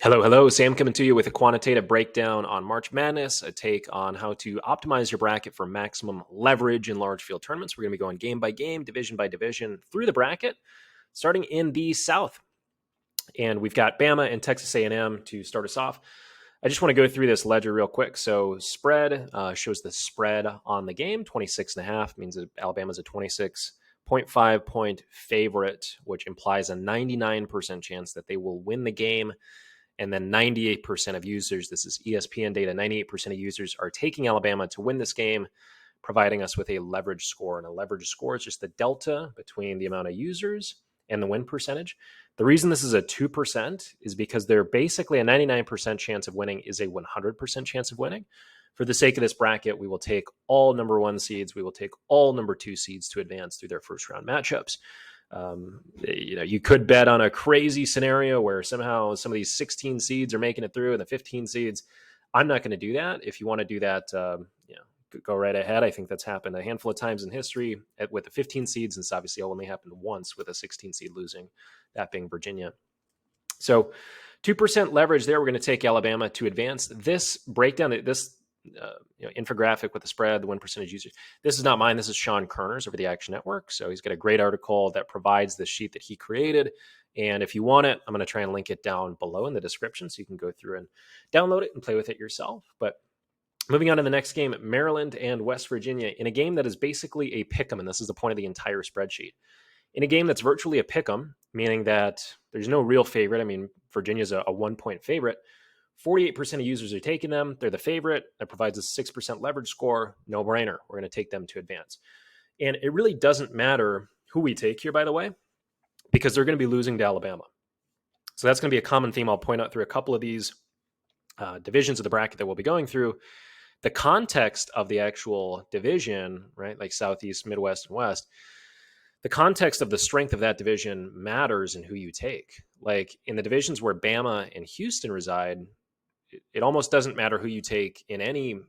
Hello, hello. Sam coming to you with a quantitative breakdown on March Madness, a take on how to optimize your bracket for maximum leverage in large field tournaments. We're going to be going game by game, division by division through the bracket, starting in the South. And we've got Bama and Texas A&M to start us off. I just want to go through this ledger real quick. So spread shows the spread on the game. 26.5 means that Alabama's a 26.5 point favorite, which implies a 99% chance that they will win the game. And then 98% of users, this is ESPN data, 98% of users are taking Alabama to win this game, providing us with a leverage score. And a leverage score is just the delta between the amount of users and the win percentage. The reason this is a 2% is because they're basically a 99% chance of winning is a 100% chance of winning. For the sake of this bracket, we will take all number one seeds. We will take all number two seeds to advance through their first round matchups. You could bet on a crazy scenario where somehow some of these 16 seeds are making it through and the 15 seeds. I'm not going to do that. If you want to do that, go right ahead. I think that's happened a handful of times in history with the 15 seeds, and it's obviously only happened once with a 16 seed losing, that being Virginia. So 2% leverage there. We're going to take Alabama to advance. This breakdown, this infographic with the spread, the win percentage users. This is not mine. This is Sean Kerner's over the Action Network. So he's got a great article that provides the sheet that he created. And if you want it, I'm going to try and link it down below in the description so you can go through and download it and play with it yourself. But moving on to the next game, Maryland and West Virginia, in a game that is basically a pick'em, and this is the point of the entire spreadsheet. In a game that's virtually a pick'em, meaning that there's no real favorite. I mean, Virginia's a 1-point favorite. 48% of users are taking them. They're the favorite. That provides a 6% leverage score. No brainer. We're going to take them to advance. And it really doesn't matter who we take here, by the way, because they're going to be losing to Alabama. So that's going to be a common theme. I'll point out through a couple of these divisions of the bracket that we'll be going through. The context of the actual division, right, like Southeast, Midwest, and West, the context of the strength of that division matters in who you take. Like in the divisions where Bama and Houston reside, it almost doesn't matter who you take in any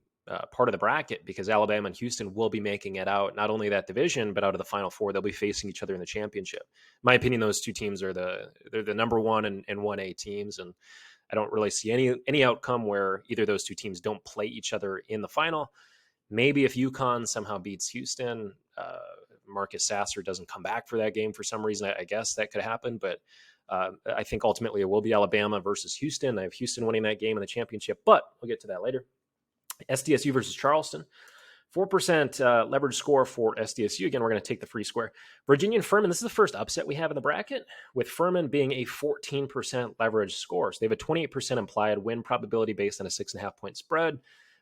part of the bracket because Alabama and Houston will be making it out, not only that division, but out of the Final Four. They'll be facing each other in the championship. In my opinion, those two teams are they're the number one and 1A teams. And I don't really see any outcome where either of those two teams don't play each other in the final. Maybe if UConn somehow beats Houston, Marcus Sasser doesn't come back for that game for some reason, I guess that could happen. But I think ultimately it will be Alabama versus Houston. I have Houston winning that game in the championship, but we'll get to that later. SDSU versus Charleston. 4% leverage score for SDSU. Again, we're going to take the free square. Virginia and Furman, this is the first upset we have in the bracket, with Furman being a 14% leverage score. So they have a 28% implied win probability based on a 6.5-point spread,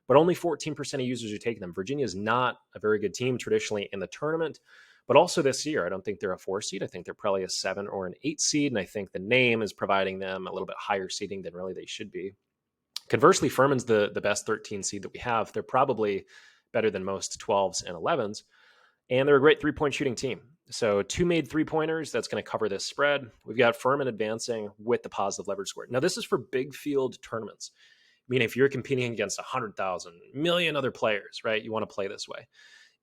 but only 14% of users are taking them. Virginia is not a very good team traditionally in the tournament, but also this year, I don't think they're a 4 seed. I think they're probably a 7 or an 8 seed, and I think the name is providing them a little bit higher seeding than really they should be. Conversely, Furman's the best 13 seed that we have. They're probably better than most 12s and 11s, and they're a great three-point shooting team. So 2 made three-pointers, that's going to cover this spread. We've got Furman advancing with the positive leverage score. Now, this is for big field tournaments. I mean, if you're competing against 100,000 million other players, right, you want to play this way.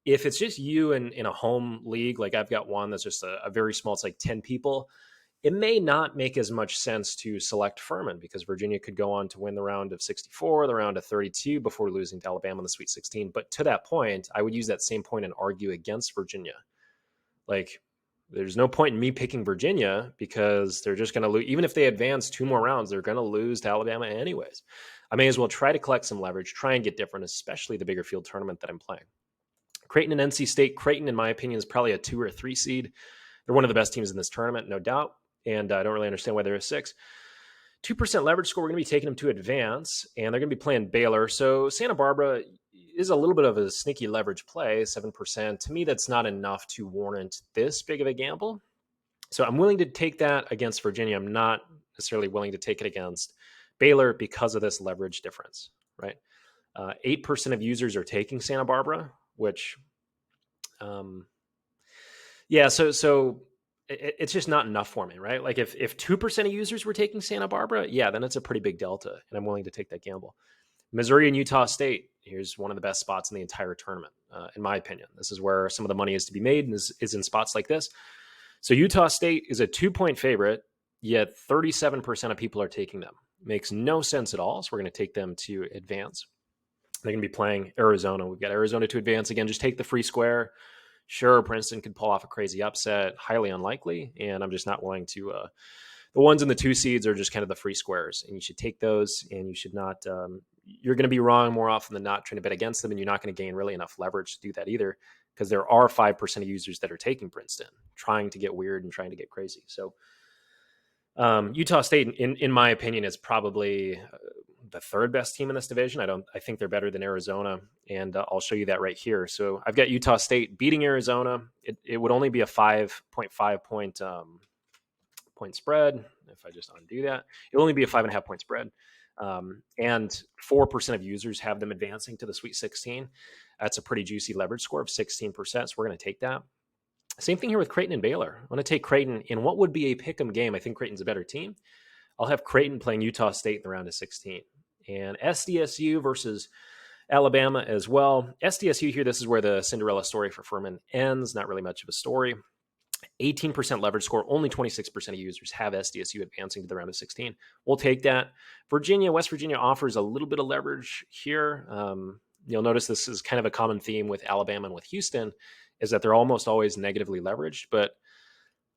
If it's just you in a home league, like I've got one that's just a very small, it's like 10 people, it may not make as much sense to select Furman because Virginia could go on to win the round of 64, the round of 32 before losing to Alabama in the Sweet 16. But to that point, I would use that same point and argue against Virginia. Like, there's no point in me picking Virginia because they're just going to lose. Even if they advance 2 more rounds, they're going to lose to Alabama anyways. I may as well try to collect some leverage, try and get different, especially the bigger field tournament that I'm playing. Creighton and NC State. Creighton, in my opinion, is probably a 2 or 3 seed. They're one of the best teams in this tournament, no doubt. And I don't really understand why they're a 6. 2% leverage score, we're going to be taking them to advance, and they're going to be playing Baylor. So Santa Barbara is a little bit of a sneaky leverage play, 7%. To me, that's not enough to warrant this big of a gamble. So I'm willing to take that against Virginia. I'm not necessarily willing to take it against Baylor because of this leverage difference, right? 8% of users are taking Santa Barbara, which, so it's just not enough for me, right? Like if 2% of users were taking Santa Barbara, yeah, then it's a pretty big delta, and I'm willing to take that gamble. Missouri and Utah State, here's one of the best spots in the entire tournament, in my opinion. This is where some of the money is to be made, and is in spots like this. So Utah State is a 2-point favorite. yet 37% of people are taking them. Makes no sense at all. So we're going to take them to advance. They're going to be playing Arizona. We've got Arizona to advance again. Just take the free square. Sure, Princeton could pull off a crazy upset. Highly unlikely. And I'm just not willing to. The ones in the 2 seeds are just kind of the free squares, and you should take those. And you should not. You're going to be wrong more often than not trying to bet against them, and you're not going to gain really enough leverage to do that either, because there are 5% of users that are taking Princeton, trying to get weird and trying to get crazy. So Utah State, in my opinion, is probably the third best team in this division. I think they're better than Arizona, and I'll show you that right here. So I've got Utah State beating Arizona. It would only be a 5.5 point spread. If I just undo that, it'll only be a 5.5 point spread. And 4% of users have them advancing to the Sweet 16. That's a pretty juicy leverage score of 16%. So we're going to take that. Same thing here with Creighton and Baylor. I'm going to take Creighton in what would be a pick'em game. I think Creighton's a better team. I'll have Creighton playing Utah State in the round of 16. And SDSU versus Alabama as well. SDSU here, this is where the Cinderella story for Furman ends. Not really much of a story. 18% leverage score. Only 26% of users have SDSU advancing to the round of 16. We'll take that. West Virginia offers a little bit of leverage here. You'll notice this is kind of a common theme with Alabama and with Houston, is that they're almost always negatively leveraged, but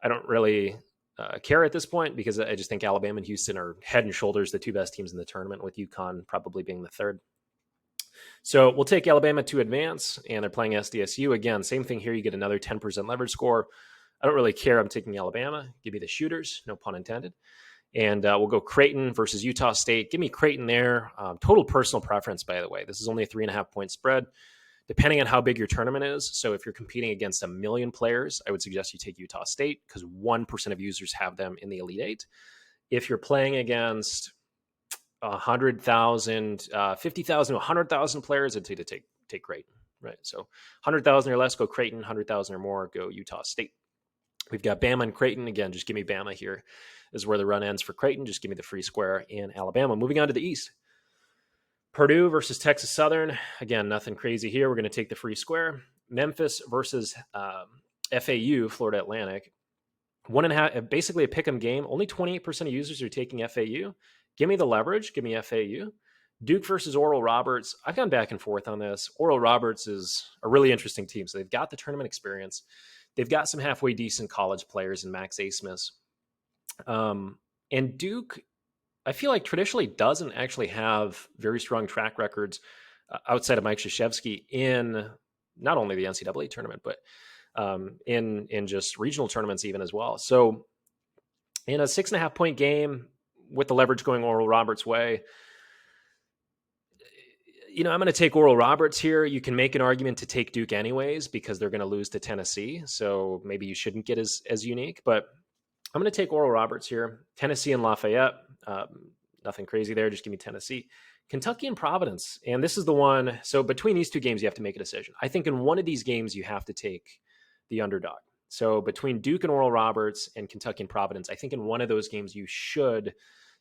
I don't really care at this point, because I just think Alabama and Houston are head and shoulders the 2 best teams in the tournament, with UConn probably being the third. So we'll take Alabama to advance, and they're playing SDSU. Again, same thing here. You get another 10% leverage score. I don't really care. I'm taking Alabama. Give me the shooters, no pun intended. And we'll go Creighton versus Utah State. Give me Creighton there. Total personal preference, by the way. This is only a 3.5 point spread, depending on how big your tournament is. So if you're competing against 1 million players, I would suggest you take Utah State, because 1% of users have them in the Elite Eight. If you're playing against 100,000, 50,000 to 100,000 players, I'd say to take Creighton, right? So 100,000 or less, go Creighton. 100,000 or more, go Utah State. We've got Bama and Creighton. Again, just give me Bama here. This is where the run ends for Creighton. Just give me the free square in Alabama. Moving on to the East. Purdue versus Texas Southern. Again, nothing crazy here. We're going to take the free square. Memphis versus FAU, Florida Atlantic. 1.5, basically a pick'em game. Only 28% of users are taking FAU. Give me the leverage. Give me FAU. Duke versus Oral Roberts. I've gone back and forth on this. Oral Roberts is a really interesting team. So they've got the tournament experience. They've got some halfway decent college players in Max Asmus. And Duke, I feel like traditionally doesn't actually have very strong track records outside of Mike Krzyzewski in not only the NCAA tournament, but in just regional tournaments even as well. So in a 6.5 point game with the leverage going Oral Roberts' way, I'm going to take Oral Roberts here. You can make an argument to take Duke anyways, because they're going to lose to Tennessee. So maybe you shouldn't get as unique, but I'm going to take Oral Roberts here. Tennessee and Lafayette. Nothing crazy there. Just give me Tennessee. Kentucky and Providence. And this is the one. So between these 2 games, you have to make a decision. I think in one of these games, you have to take the underdog. So between Duke and Oral Roberts and Kentucky and Providence, I think in one of those games, you should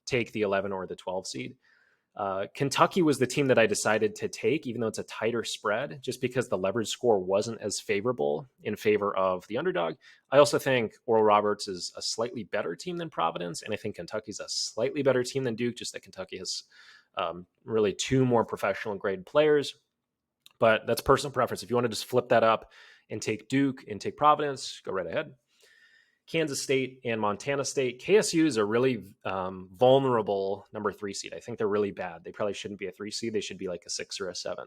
take the 11 or the 12 seed. Kentucky was the team that I decided to take, even though it's a tighter spread, just because the leverage score wasn't as favorable in favor of the underdog. I also think Oral Roberts is a slightly better team than Providence, and I think Kentucky's a slightly better team than Duke, just that Kentucky has really 2 more professional grade players. But that's personal preference. If you want to just flip that up and take Duke and take Providence, go right ahead. Kansas State and Montana State. KSU is a really vulnerable number 3 seed. I think they're really bad. They probably shouldn't be a 3 seed. They should be like a 6 or a 7.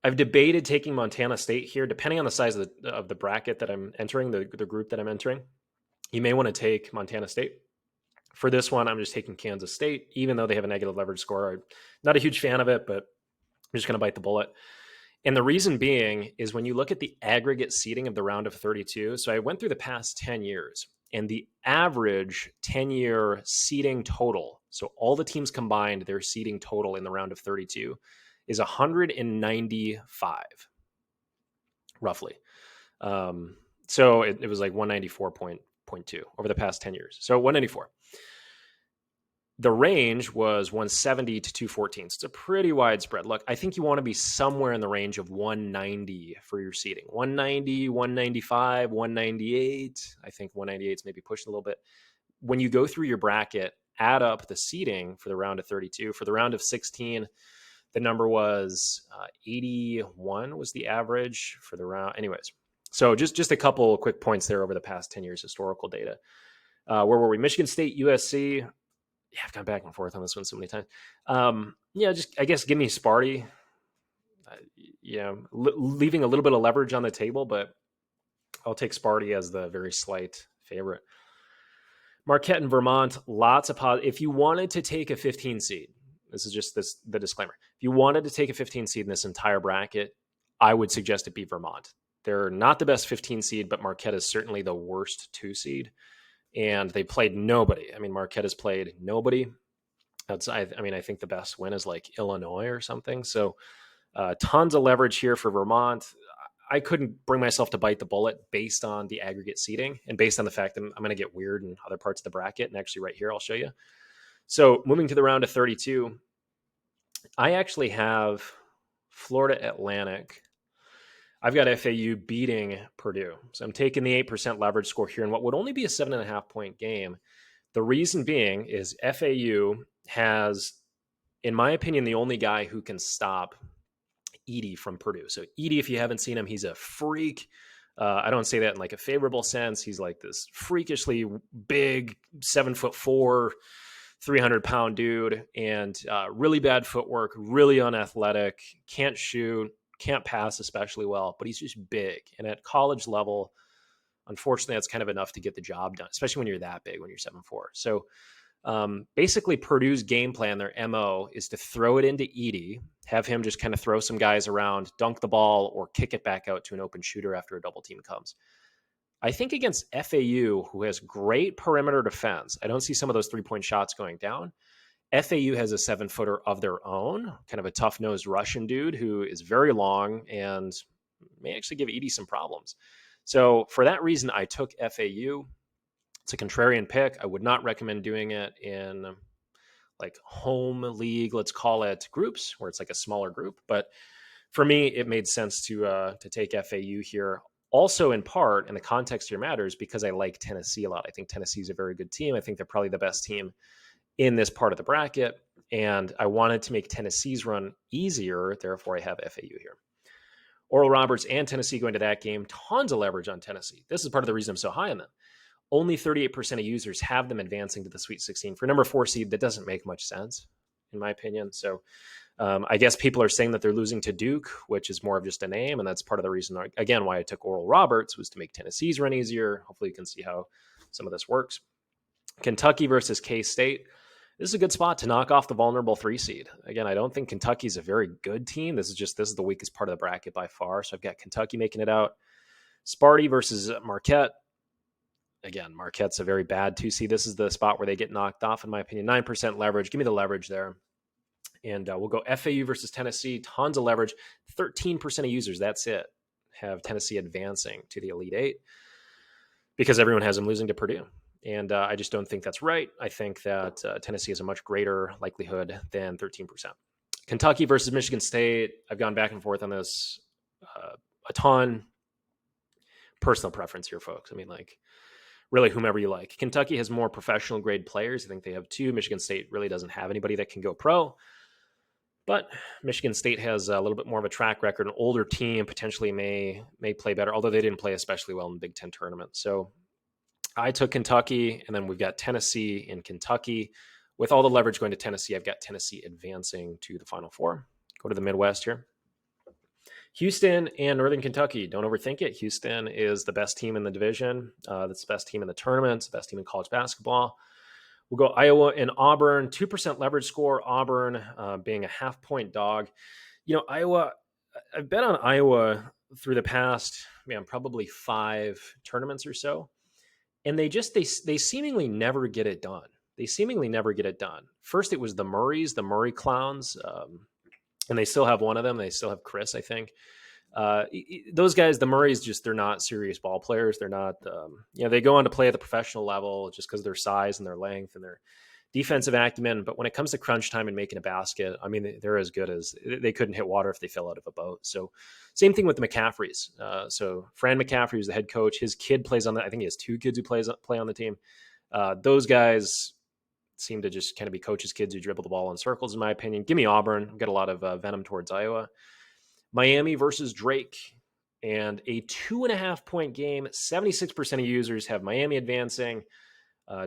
I've debated taking Montana State here, depending on the size of the bracket that I'm entering, the group that I'm entering. You may want to take Montana State. For this one, I'm just taking Kansas State, even though they have a negative leverage score. I'm not a huge fan of it, but I'm just going to bite the bullet. And the reason being is when you look at the aggregate seeding of the round of 32. So I went through the past 10 years, and the average 10-year seeding total, so all the teams combined, their seeding total in the round of 32 is 195, roughly. So it was like 194.2 over the past 10 years. So 194. The range was 170 to 214. So it's a pretty wide spread. Look, I think you want to be somewhere in the range of 190 for your seating. 190, 195, 198. I think 198 is maybe pushed a little bit. when you go through your bracket, add up the seeding for the round of 32. For the round of 16, the number was 81 was the average for the round. Anyways, so just a couple quick points there over the past 10 years historical data. Where were we? Michigan State, USC. Yeah, I've gone back and forth on this one so many times. Just I guess give me Sparty. Leaving a little bit of leverage on the table, but I'll take Sparty as the very slight favorite. Marquette and Vermont, lots of if you wanted to take a 15 seed, this is just the disclaimer. If you wanted to take a 15 seed in this entire bracket, I would suggest it be Vermont. They're not the best 15 seed, but Marquette is certainly the worst 2 seed. And they played nobody. I mean, Marquette has played nobody. I think the best win is like Illinois or something. So tons of leverage here for Vermont. I couldn't bring myself to bite the bullet based on the aggregate seating and based on the fact that I'm going to get weird in other parts of the bracket. And actually right here, I'll show you. So moving to the round of 32, I actually have Florida Atlantic. I've got FAU beating Purdue. So I'm taking the 8% leverage score here in what would only be a 7.5 point game. The reason being is FAU has, in my opinion, the only guy who can stop Edey from Purdue. So Edey, if you haven't seen him, he's a freak. I don't say that in like a favorable sense. He's like this freakishly big, 7'4", 300-pound dude, and really bad footwork, really unathletic, can't shoot, can't pass especially well, but he's just big. And at college level, unfortunately, that's kind of enough to get the job done, especially when you're that big, when you're 7'4". So basically Purdue's game plan, their MO, is to throw it into Edey, have him just kind of throw some guys around, dunk the ball, or kick it back out to an open shooter after a double team comes. I think against FAU, who has great perimeter defense, I don't see some of those 3-point shots going down. FAU has a 7-footer of their own, kind of a tough-nosed Russian dude who is very long and may actually give Edey some problems. So for that reason, I took FAU. It's a contrarian pick. I would not recommend doing it in like home league, let's call it, groups where it's like a smaller group. But for me, it made sense to take FAU here. Also, in part, and the context here matters because I like Tennessee a lot. I think Tennessee is a very good team. I think they're probably the best team in this part of the bracket. And I wanted to make Tennessee's run easier. Therefore, I have FAU here. Oral Roberts and Tennessee going to that game. Tons of leverage on Tennessee. This is part of the reason I'm so high on them. Only 38% of users have them advancing to the Sweet 16. For number 4 seed, that doesn't make much sense, in my opinion. So I guess people are saying that they're losing to Duke, which is more of just a name. And that's part of the reason, again, why I took Oral Roberts was to make Tennessee's run easier. Hopefully you can see how some of this works. Kentucky versus K-State. This is a good spot to knock off the vulnerable 3 seed. Again, I don't think Kentucky's a very good team. This is the weakest part of the bracket by far. So I've got Kentucky making it out. Sparty versus Marquette. Again, Marquette's a very bad 2 seed. This is the spot where they get knocked off, in my opinion. 9% leverage. Give me the leverage there. And we'll go FAU versus Tennessee. Tons of leverage. 13% of users, that's it, have Tennessee advancing to the Elite 8 because everyone has them losing to Purdue. And I just don't think that's right. I think that Tennessee has a much greater likelihood than 13%. Kentucky versus Michigan State. I've gone back and forth on this a ton. Personal preference here, folks. I mean, like, really whomever you like. Kentucky has more professional grade players. I think they have 2. Michigan State really doesn't have anybody that can go pro. But Michigan State has a little bit more of a track record. An older team potentially may play better, although they didn't play especially well in the Big Ten tournament. So I took Kentucky, and then we've got Tennessee and Kentucky. With all the leverage going to Tennessee, I've got Tennessee advancing to the Final Four. Go to the Midwest here. Houston and Northern Kentucky. Don't overthink it. Houston is the best team in the division. That's the best team in the tournament. It's the best team in college basketball. We'll go Iowa and Auburn. 2% leverage score. Auburn being a half-point dog. You know, Iowa, I've bet on Iowa through the past, probably 5 tournaments or so. And they seemingly never get it done. First, it was the Murray Clowns. And they still have one of them. They still have Chris, I think. Those guys, the Murrays, they're not serious ball players. They're not, they go on to play at the professional level just because of their size and their length and their defensive acumen. But when it comes to crunch time and making a basket, I mean, they're as good as they couldn't hit water if they fell out of a boat. So same thing with the McCaffreys. So Fran McCaffrey, who's the head coach, his kid plays on I think he has 2 kids who play on the team. Those guys seem to just kind of be coaches' kids who dribble the ball in circles, in my opinion. Give me Auburn. I've got a lot of venom towards Iowa. Miami versus Drake, and a 2.5-point game. 76% of users have Miami advancing,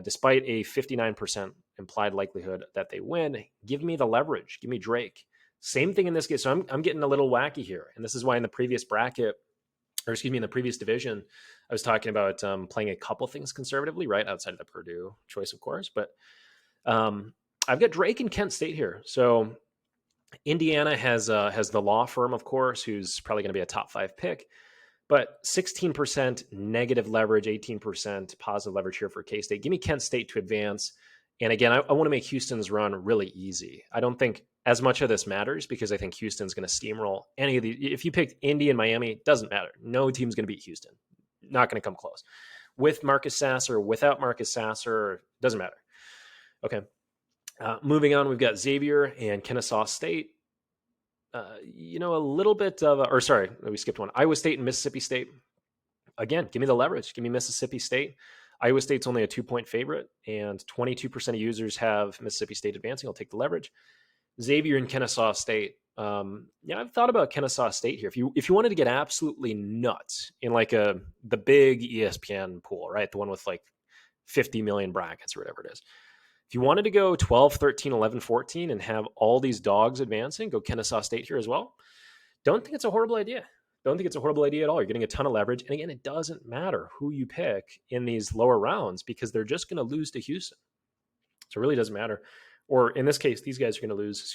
despite a 59% implied likelihood that they win. Give me the leverage. Give me Drake. Same thing in this game. So I'm getting a little wacky here. And this is why in the previous bracket, in the previous division, I was talking about playing a couple things conservatively, right? Outside of the Purdue choice, of course. But I've got Drake and Kent State here. So Indiana has the law firm, of course, who's probably going to be a top 5 pick. But 16% negative leverage, 18% positive leverage here for K-State. Give me Kent State to advance. And again, I want to make Houston's run really easy. I don't think as much of this matters because I think Houston's going to steamroll any of the. If you picked Indy and Miami, it doesn't matter. No team's going to beat Houston. Not going to come close. With Marcus Sasser, without Marcus Sasser, doesn't matter. Okay. Moving on, we've got Xavier and Kennesaw State. A little bit of, we skipped one. Iowa State and Mississippi State. Again, give me the leverage. Give me Mississippi State. Iowa State's only a 2-point favorite, and 22% of users have Mississippi State advancing. I'll take the leverage. Xavier and Kennesaw State. I've thought about Kennesaw State here. If you wanted to get absolutely nuts in like the big ESPN pool, right? The one with like 50 million brackets or whatever it is. If you wanted to go 12, 13, 11, 14 and have all these dogs advancing, go Kennesaw State here as well. Don't think it's a horrible idea. Don't think it's a horrible idea at all. You're getting a ton of leverage. And again, it doesn't matter who you pick in these lower rounds because they're just going to lose to Houston. So it really doesn't matter. Or in this case, these guys are going to lose,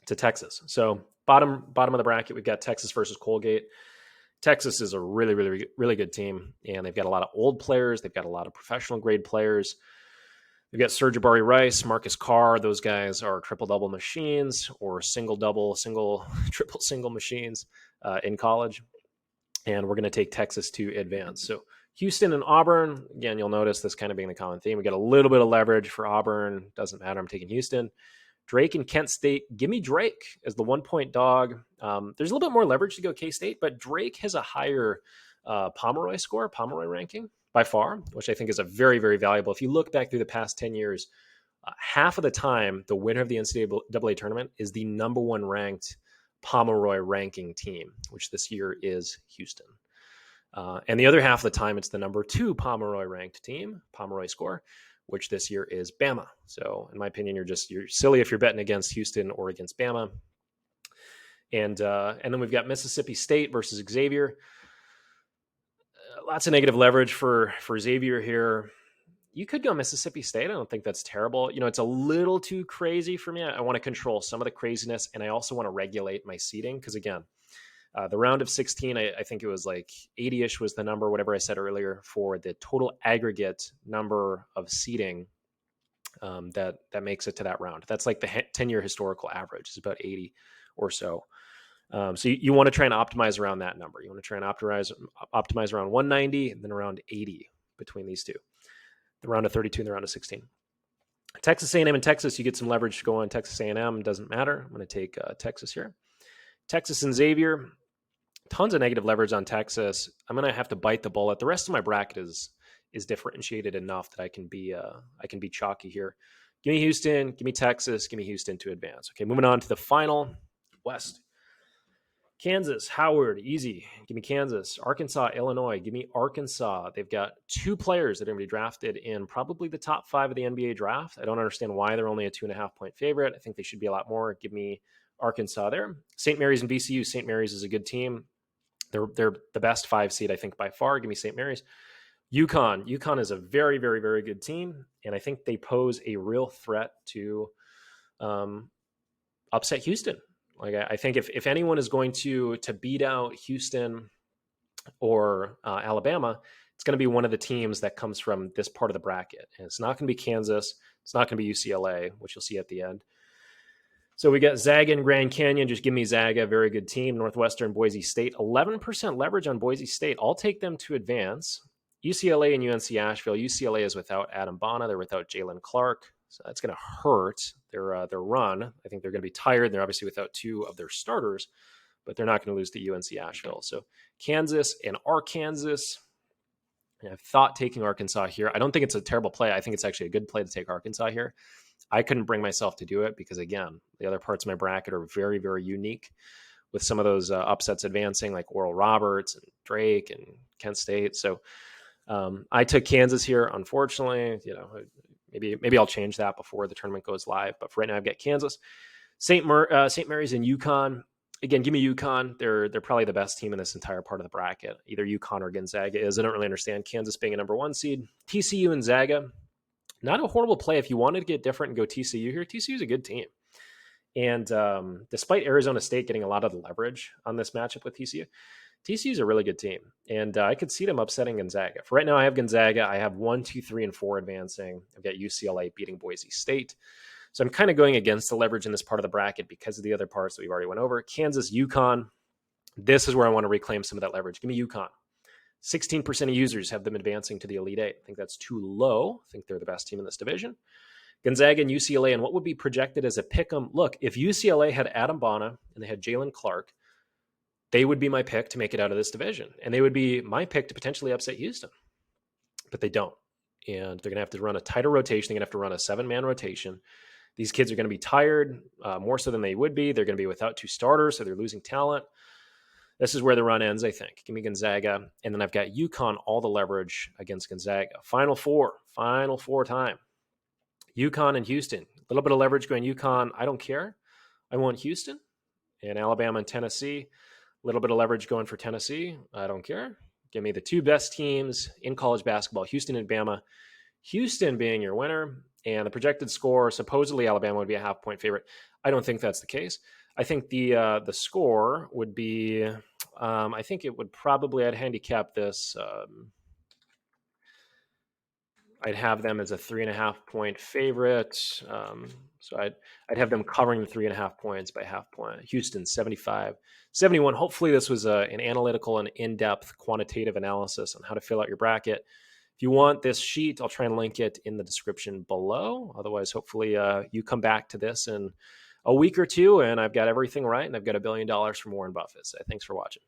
to Texas. So bottom of the bracket, we've got Texas versus Colgate. Texas is a really, really, really good team. And they've got a lot of old players. They've got a lot of professional grade players. We've got Serge Abari Rice, Marcus Carr. Those guys are triple-double machines or single-double, triple-single machines in college. And we're going to take Texas to advance. So Houston and Auburn, again, you'll notice this kind of being the common theme. We got a little bit of leverage for Auburn. Doesn't matter. I'm taking Houston. Drake and Kent State. Give me Drake as the 1-point dog. There's a little bit more leverage to go K-State, but Drake has a higher Pomeroy ranking by far, which I think is a very, very valuable. If you look back through the past 10 years, half of the time, the winner of the NCAA tournament is the number 1 ranked Pomeroy ranking team, which this year is Houston. And the other half of the time, it's the number 2 Pomeroy ranked team, Pomeroy score, which this year is Bama. So in my opinion, you're silly if you're betting against Houston or against Bama. And then we've got Mississippi State versus Xavier. Lots of negative leverage for Xavier here. You could go Mississippi State. I don't think that's terrible. It's a little too crazy for me. I want to control some of the craziness, and I also want to regulate my seating because, again, the round of 16, I think it was like 80-ish was the number, whatever I said earlier, for the total aggregate number of seating that makes it to that round. That's like the 10-year historical average is about 80 or so. So you want to try and optimize around that number. You want to try and optimize around 190 and then around 80 between these two. The round of 32 and the round of 16. Texas A&M and Texas, you get some leverage to go on Texas A&M. Doesn't matter. I'm going to take Texas here. Texas and Xavier, tons of negative leverage on Texas. I'm going to have to bite the bullet. The rest of my bracket is differentiated enough that I can be chalky here. Give me Houston. Give me Texas. Give me Houston to advance. Okay, moving on to the final West. Kansas, Howard, easy. Give me Kansas. Arkansas, Illinois. Give me Arkansas. They've got 2 players that are going to be drafted in probably the top 5 of the NBA draft. I don't understand why they're only a 2.5-point favorite. I think they should be a lot more. Give me Arkansas there. St. Mary's and VCU. St. Mary's is a good team. They're the best 5 seed, I think, by far. Give me St. Mary's. UConn is a very, very, very good team, and I think they pose a real threat to upset Houston. Like I think if anyone is going to beat out Houston or Alabama, it's going to be one of the teams that comes from this part of the bracket. And it's not going to be Kansas. It's not going to be UCLA, which you'll see at the end. So we got Zaga and Grand Canyon. Just give me Zaga, very good team. Northwestern, Boise State, 11% leverage on Boise State. I'll take them to advance. UCLA and UNC Asheville. UCLA is without Adam Bonner. They're without Jalen Clark. So that's going to hurt their run. I think they're going to be tired. They're obviously without 2 of their starters, but they're not going to lose to UNC Asheville. So Kansas and Arkansas. I've thought taking Arkansas here. I don't think it's a terrible play. I think it's actually a good play to take Arkansas here. I couldn't bring myself to do it because, again, the other parts of my bracket are very, very unique with some of those upsets advancing, like Oral Roberts and Drake and Kent State. So I took Kansas here. Unfortunately, maybe I'll change that before the tournament goes live. But for right now, I've got Kansas, St. Mary's, and UConn. Again, give me UConn. They're probably the best team in this entire part of the bracket. Either UConn or Gonzaga is. I don't really understand Kansas being a number 1 seed. TCU and Zaga, not a horrible play if you wanted to get different and go TCU here. TCU is a good team. And despite Arizona State getting a lot of the leverage on this matchup with TCU, TCU is a really good team. And I could see them upsetting Gonzaga. For right now, I have Gonzaga. I have 1, 2, 3, and 4 advancing. I've got UCLA beating Boise State. So I'm kind of going against the leverage in this part of the bracket because of the other parts that we've already went over. Kansas, UConn. This is where I want to reclaim some of that leverage. Give me UConn. 16% of users have them advancing to the Elite Eight. I think that's too low. I think they're the best team in this division. Gonzaga and UCLA, and what would be projected as a pick 'em. Look, if UCLA had Adam Bana and they had Jalen Clark, they would be my pick to make it out of this division. And they would be my pick to potentially upset Houston. But they don't. And they're going to have to run a tighter rotation. They're going to have to run a 7-man rotation. These kids are going to be tired, more so than they would be. They're going to be without 2 starters, so they're losing talent. This is where the run ends, I think. Give me Gonzaga. And then I've got UConn, all the leverage against Gonzaga. Final four time. UConn and Houston. A little bit of leverage going UConn. I don't care. I want Houston. And Alabama and Tennessee. A little bit of leverage going for Tennessee. I don't care. Give me the 2 best teams in college basketball, Houston and Bama. Houston being your winner. And the projected score, supposedly Alabama would be a half-point favorite. I don't think that's the case. I think the score would be, I think it would probably, I'd handicap this. I'd have them as a 3.5-point favorite. So I'd have them covering the 3.5 points by half point. Houston 75-71. Hopefully this was an analytical and in-depth quantitative analysis on how to fill out your bracket. If you want this sheet, I'll try and link it in the description below. Otherwise, hopefully you come back to this in a week or two and I've got everything right and I've got $1 billion from Warren Buffett. So thanks for watching.